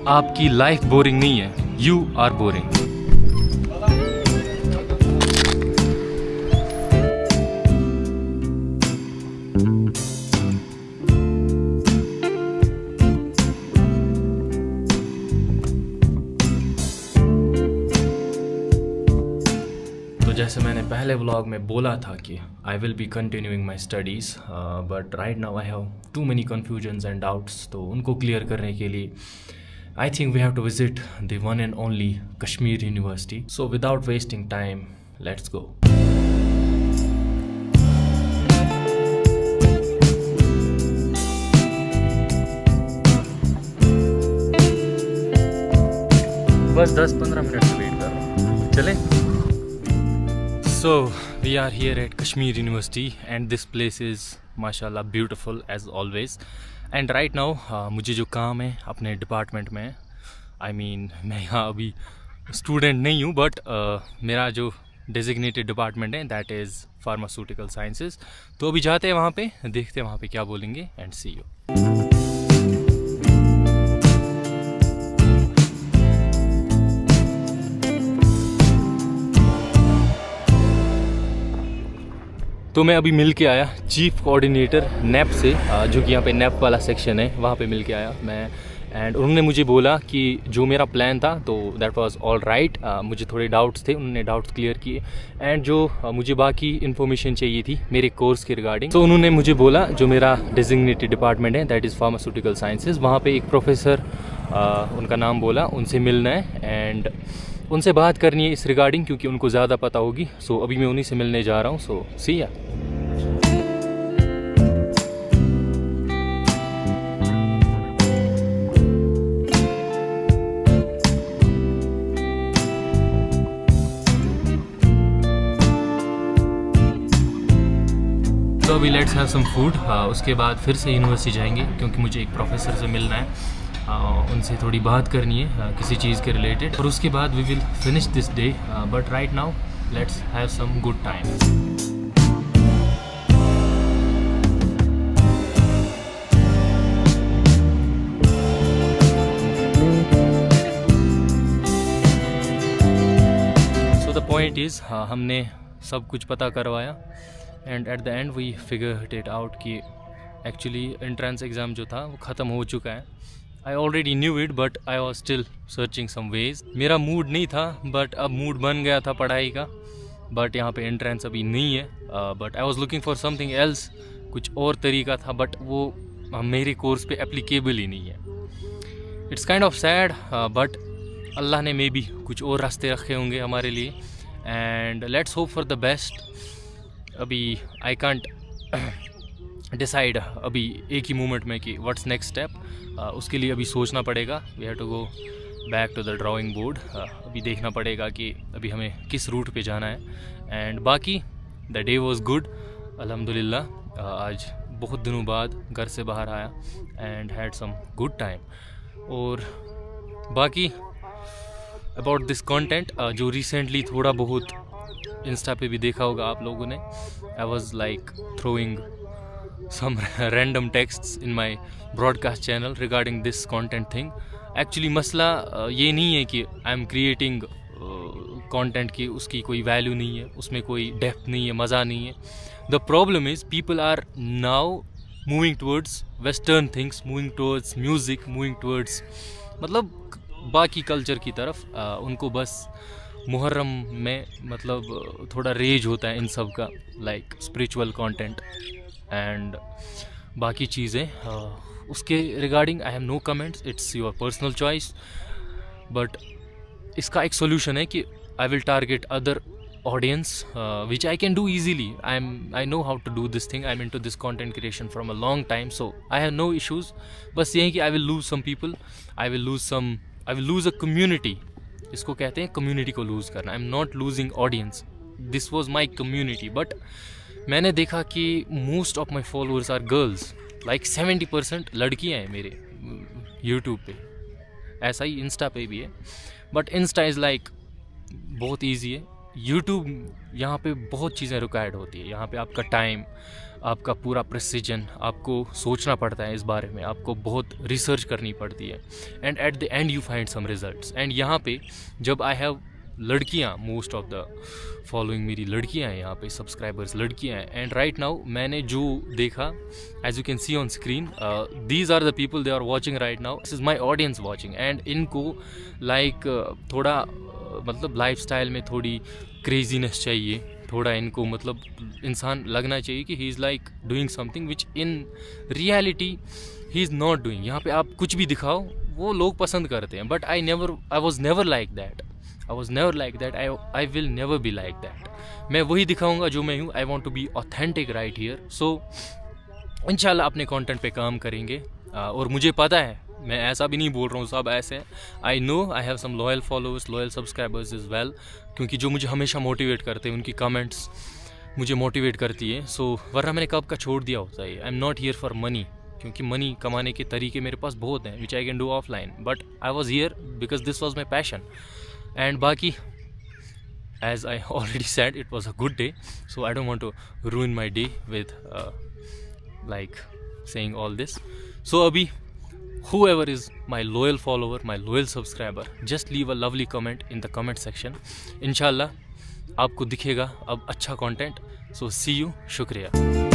आपकी life boring नहीं है, यू आर बोरिंग। तो जैसे मैंने पहले व्लॉग में बोला था कि I will be continuing my studies, but right now I have too many confusions and doubts. तो उनको क्लियर करने के लिए I think we have to visit the one and only Kashmir university. So without wasting time, let's go. बस 10-15 minute से wait कर रहा हूँ, चलें। So we are here at Kashmir University and this place is माशाल्लाह beautiful as always. And right now मुझे जो काम है अपने डिपार्टमेंट में, I mean मैं यहाँ अभी स्टूडेंट नहीं हूँ, बट मेरा जो डेजिग्नेटेड डिपार्टमेंट है दैट इज़ फार्मास्यूटिकल साइंसेज। तो अभी जाते हैं वहाँ पे, देखते हैं वहाँ पे क्या बोलेंगे एंड सी यू। तो मैं अभी मिल के आया चीफ कोऑर्डिनेटर नेप से, जो कि यहाँ पे नेप वाला सेक्शन है, वहाँ पे मिल के आया मैं। एंड उन्होंने मुझे बोला कि जो मेरा प्लान था तो दैट वाज ऑल राइट। मुझे थोड़े डाउट्स थे, उन्होंने डाउट्स क्लियर किए। एंड जो मुझे बाकी इन्फॉर्मेशन चाहिए थी मेरे कोर्स के रिगार्डिंग, तो उन्होंने मुझे बोला जो मेरा डेजिग्नेटेड डिपार्टमेंट है दैट इज़ फार्मास्यूटिकल साइंसेज, वहाँ पे एक प्रोफेसर, उनका नाम बोला, उनसे मिलना है एंड उनसे बात करनी है इस रिगार्डिंग, क्योंकि उनको ज़्यादा पता होगी। सो अभी मैं उन्हीं से मिलने जा रहा हूँ। सो सी या। तो अभी लेट्स हैव सम फूड, उसके बाद फिर से यूनिवर्सिटी जाएंगे क्योंकि मुझे एक प्रोफेसर से मिलना है, उनसे थोड़ी बात करनी है किसी चीज़ के रिलेटेड, और उसके बाद we will finish this day. But right now let's have some good time. So the point is, हमने सब कुछ पता करवाया and at the end we figured it out कि एक्चुअली एंट्रेंस एग्ज़ाम जो था वो ख़त्म हो चुका है। I already knew it but I was still searching some ways. मेरा मूड नहीं था बट अब मूड बन गया था पढ़ाई का। बट यहाँ पे एंट्रेंस अभी नहीं है, but I was looking for something else, कुछ और तरीका था, बट वो मेरे कोर्स पे एप्लीकेबल ही नहीं है। It's kind of sad, but Allah ने मे बी कुछ और रास्ते रखे होंगे हमारे लिए and let's hope for the best. अभी आई कांट डिसाइड अभी एक ही मोमेंट में कि व्हाट्स नेक्स्ट स्टेप। उसके लिए अभी सोचना पड़ेगा। We have to go back to the drawing board. अभी देखना पड़ेगा कि अभी हमें किस रूट पे जाना है। एंड बाकी द डे वाज गुड अल्हम्दुलिल्लाह। आज बहुत दिनों बाद घर से बाहर आया and had some good time. और बाकी अबाउट दिस कंटेंट, जो रिसेंटली थोड़ा बहुत इंस्टा पे भी देखा होगा आप लोगों ने, I was like throwing some random texts in my broadcast channel regarding this content thing. Actually मसला ये नहीं है कि आई एम क्रिएटिंग कंटेंट की उसकी कोई वैल्यू नहीं है, उसमें कोई डेप्थ नहीं है, मज़ा नहीं है। The problem is people are now moving towards western things, moving towards music, moving towards मतलब बाकी कल्चर की तरफ। उनको बस मुहर्रम में मतलब थोड़ा रेज होता है इन सब का, लाइक स्पिरिचुअल कंटेंट एंड बाकी चीज़ें। उसके regarding I have no comments, it's your personal choice. But इसका एक सोल्यूशन है कि I will target other audience which I can do easily. I know how to do this thing. I am into this content creation from a long time, so I have no issues. बस ये है कि I will lose some people, I will lose a community. इसको कहते हैं community को loose करना। I am not losing audience, this was my community. But मैंने देखा कि most of my followers are girls, like 70% लड़कियाँ हैं मेरे यूट्यूब पे। ऐसा ही इंस्टा पे भी है, बट इंस्टा इज़ लाइक बहुत ईजी है, यूट्यूब यहाँ पे बहुत चीज़ें रिक्वायर्ड होती है। यहाँ पे आपका टाइम, आपका पूरा प्रिसीजन, आपको सोचना पड़ता है इस बारे में, आपको बहुत रिसर्च करनी पड़ती है, and at the end you find some results. And यहाँ पे जब आई हैव लड़कियाँ, मोस्ट ऑफ द फॉलोइंग मेरी लड़कियाँ हैं, यहाँ पे सब्सक्राइबर्स लड़कियाँ हैं, एंड राइट नाउ मैंने जो देखा, as you can see on screen, these are the people they are watching right now, this is my audience watching. And इनको लाइक थोड़ा मतलब लाइफस्टाइल में थोड़ी क्रेजीनेस चाहिए, थोड़ा इनको मतलब इंसान लगना चाहिए कि he is like doing something which in reality he is not doing. यहाँ पे आप कुछ भी दिखाओ वो लोग पसंद करते हैं, but I was never like that, I will never be like that. मैं वही दिखाऊंगा जो मैं हूँ। I want to be authentic right here. So इंशाल्लाह अपने कंटेंट पे काम करेंगे। और मुझे पता है, मैं ऐसा भी नहीं बोल रहा हूँ सब ऐसे, I know I have some loyal followers, loyal subscribers as well, क्योंकि जो मुझे हमेशा मोटिवेट करते हैं, उनकी कमेंट्स मुझे मोटिवेट करती है। सो वरना मैंने कब का छोड़ दिया होता है। I am not here for money, क्योंकि मनी कमाने के तरीके मेरे पास बहुत हैं which I can do offline, but I was here because this was my passion. And बाकी as I already said, it was a good day, so I don't want to ruin my day with like saying all this. So abhi whoever is my loyal follower, my loyal subscriber, just leave a lovely comment in the comment section. Inshallah आपको दिखेगा अब अच्छा content. So see you, शुक्रिया।